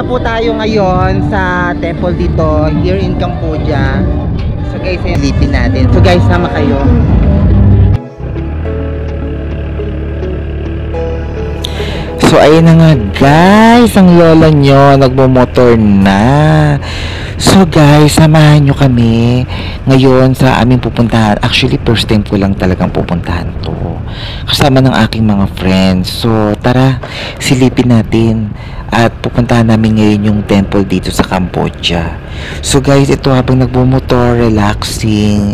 po tayo ngayon sa temple dito here in Cambodia. So guys, silipin natin. So guys, sama kayo. So ayun na nga guys, ang lola nyo nagmumotor na. So guys, samahan nyo kami ngayon sa aming pupuntahan. Actually, first time ko lang talagang pupuntahan to, kasama ng aking mga friends. So tara, silipin natin at pupuntahan namin ngayon yung temple dito sa Cambodia. So guys, ito habang nagmumotor, relaxing,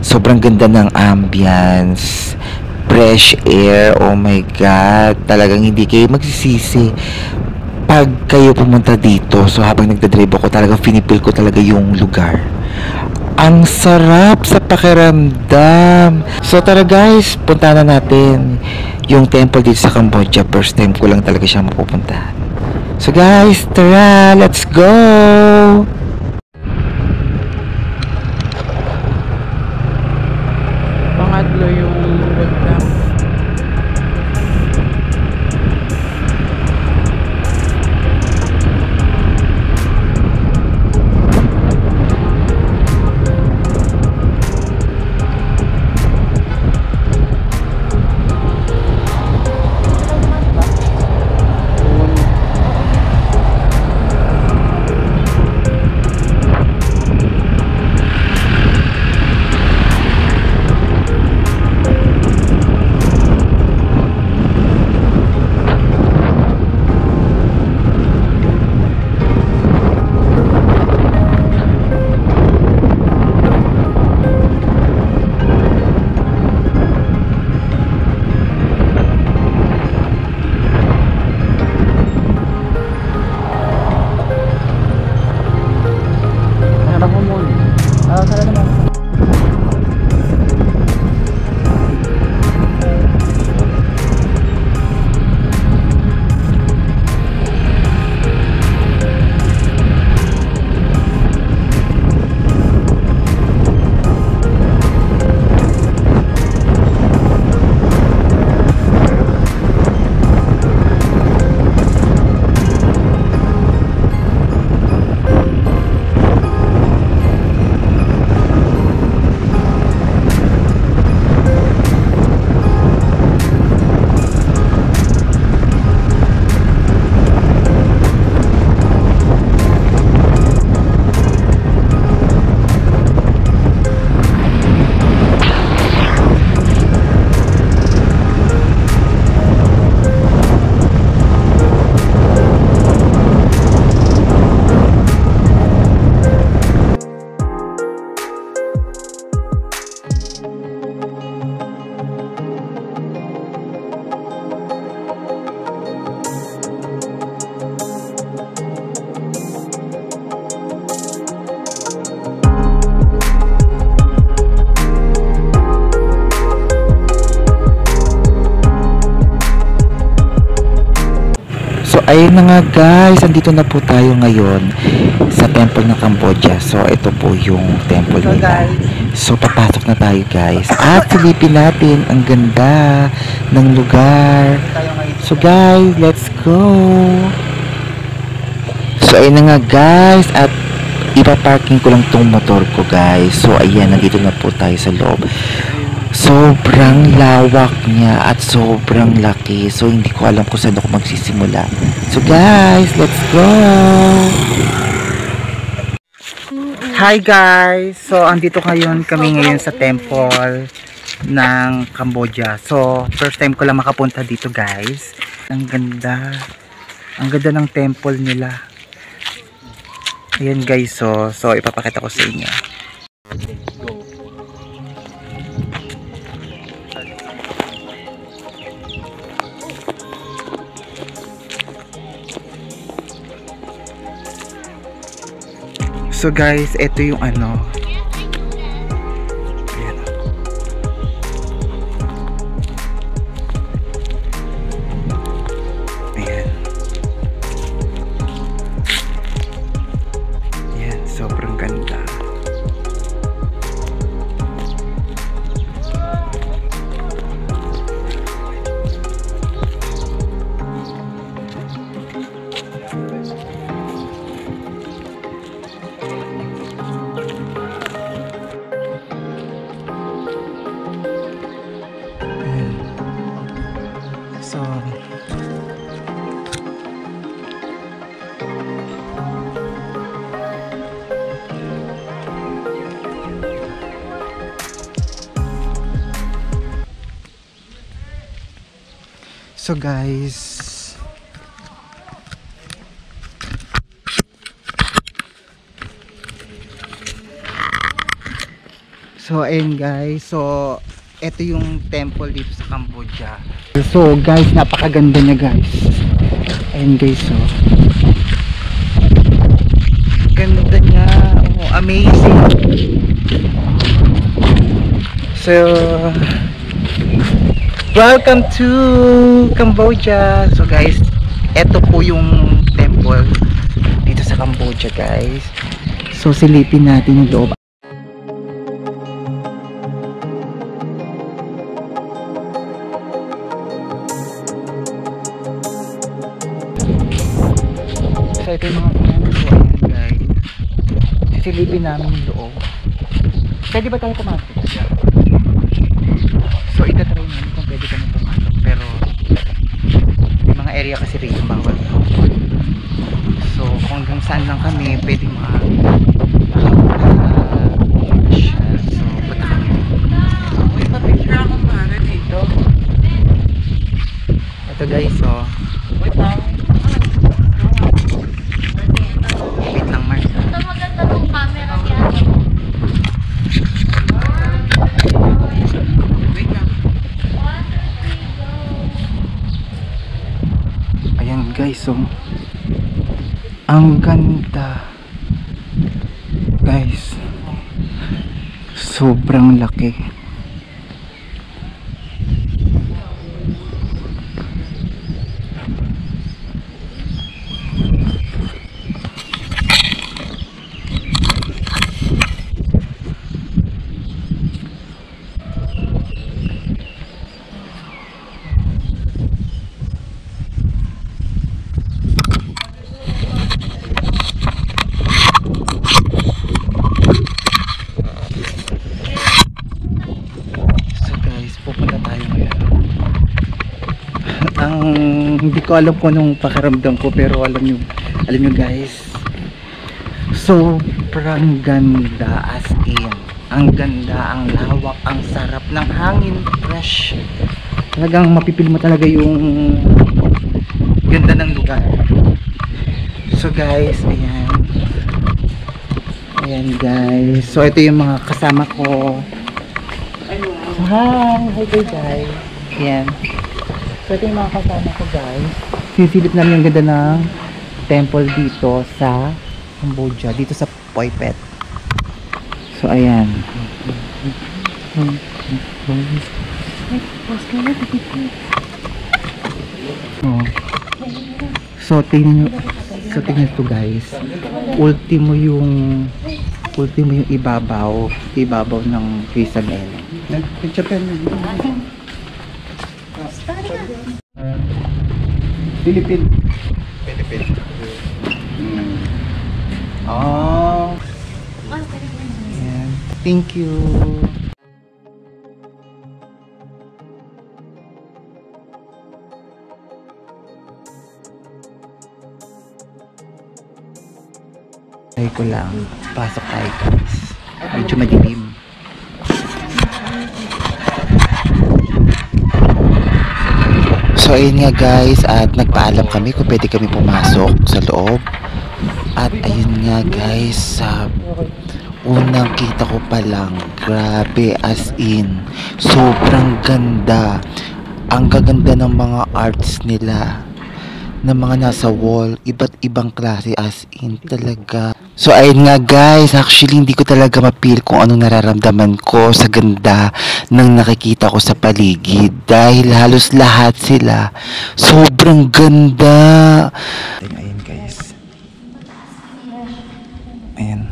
sobrang ganda ng ambience, fresh air, oh my god, talagang hindi kayo magsisisi pag kayo pumunta dito. So habang nagdadrive ako, talagang finipil ko talaga yung lugar. Ang sarap sa pakiramdam. So tara guys, punta na natin yung temple dito sa Cambodia. First time ko lang talaga siya mapupuntahan. So guys, tara, let's go! Pangatlo yung webcam. Ayun na nga guys, andito na po tayo ngayon sa temple ng Cambodia. So ito po yung temple nila. So papasok na tayo guys. At silipin natin, ang ganda ng lugar. So guys, let's go. So ayun na nga guys, at ipaparking ko lang tong motor ko guys. So ayan, nandito na po tayo sa loob. Sobrang lawak niya at sobrang laki. So hindi ko alam kung saan ako magsisimula. So guys, let's go! Hi guys! So andito kami ngayon sa temple ng Cambodia. So first time ko lang makapunta dito guys. Ang ganda. Ang ganda ng temple nila. Ayan guys, so ipapakita ko sa inyo. So guys, ito yung ano. Ayan. Ayan. Ayan, sobrang ganda. So, guys, ayun guys, ito yung temple dito sa Cambodia. So guys, napakaganda niya guys. Ayun guys, ganda niya, amazing. So welcome to Cambodia. So guys, ito po yung temple dito sa Cambodia guys. So silipin natin yung loob. So ito yung mga pinano ko, ayan guys. Sisilipin namin yung loob. Pwede ba tayo pumasok? So itatry namin kung pwede kami pumasok. Pero may mga area kasi rin yung bawal. So kung hanggang saan lang kami pwede siya. So punta kami. Uy, pa-picture ako para dito. Ito guys, wait lang. Wait lang, Mark. Ito maganda tong camera niya. Wait lang. Ayan guys, ang ganda. Guys, sobrang laki. Hindi ko alam kung anong pakiramdam ko, pero alam nyo guys, sobrang ganda, as in ang ganda, ang lawak, ang sarap ng hangin, fresh, talagang mapipil mo talaga yung ganda ng lugar. So guys, ayan guys, so ito yung mga kasama ko. Hi guys, ayan. So ito yung mga kasama ko guys. Sisilip namin yung ganda ng temple dito sa Cambodia, dito sa Phoi Phet. So ayan. So tingnan nyo guys. Ultimo yung ibabaw ng Quezon. Philippine. Oh. Yeah. Thank you. Ay ko lang. Pasok tayo guys. Medyo madilim. So ayun nga guys, at nagpaalam kami kung pwede kami pumasok sa loob. At ayun nga guys, sa unang kita ko pa lang, grabe, as in sobrang ganda. Ang gaganda ng mga arts nila, ng mga nasa wall, iba't ibang klase, as in talaga. So ayun nga guys, actually hindi ko talaga mapil kung anong nararamdaman ko sa ganda ng nakikita ko sa paligid, dahil halos lahat sila sobrang ganda. Ayun guys, ayan.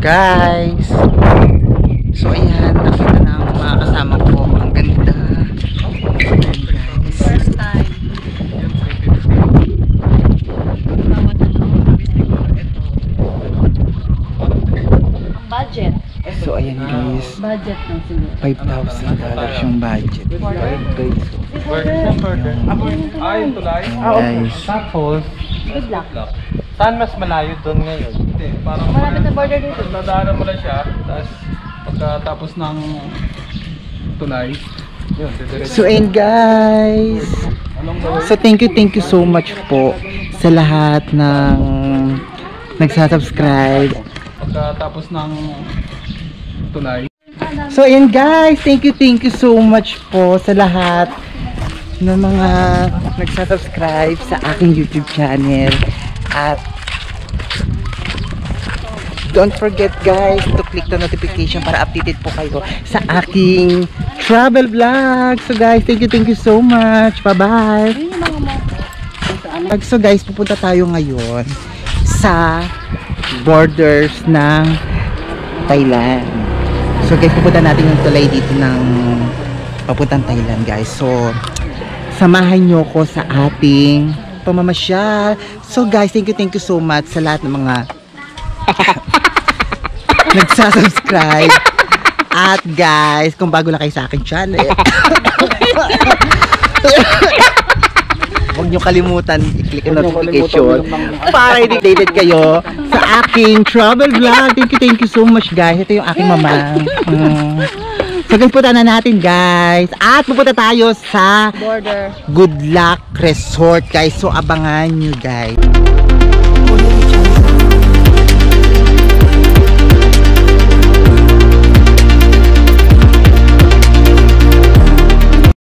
guys. So ayan, nakita na ang mga kasama ko. Ang ganda. Ayan guys. First time. Ang budget. So ayan guys, Budget lang siguro. $5,000 yung budget. Guys, Yung tulay. guys. Tapos, Good luck. saan mas malayo doon ngayon? Hindi, parang Malapit na border dito. dadaanan mo lang siya, tapos pagkatapos ng tulay, yun, didiretso. So ayan guys. So thank you so much po sa lahat ng nagsasubscribe. Pagkatapos ng tulay, So ayan guys, thank you so much po sa lahat ng mga nagsasubscribe sa aking YouTube channel. At don't forget guys to click the notification para updated po kayo sa aking travel vlog. So guys, thank you so much. Bye bye. So guys, pupunta tayo ngayon sa borders ng Thailand. So guys, pupunta natin yung tulay dito ng papuntang Thailand guys. So samahan nyo ko sa ating pamamasyal. So guys, thank you so much sa lahat ng mga nagsasubscribe. At guys, kung bago lang kayo sa aking channel, huwag nyo kalimutan i-click ang notification para i-updated kayo sa aking travel vlog. Thank you so much guys. Ito yung aking mama. So guys, punta na natin guys. At pupunta tayo sa Border. Good Luck Resort guys. So abangan nyo guys.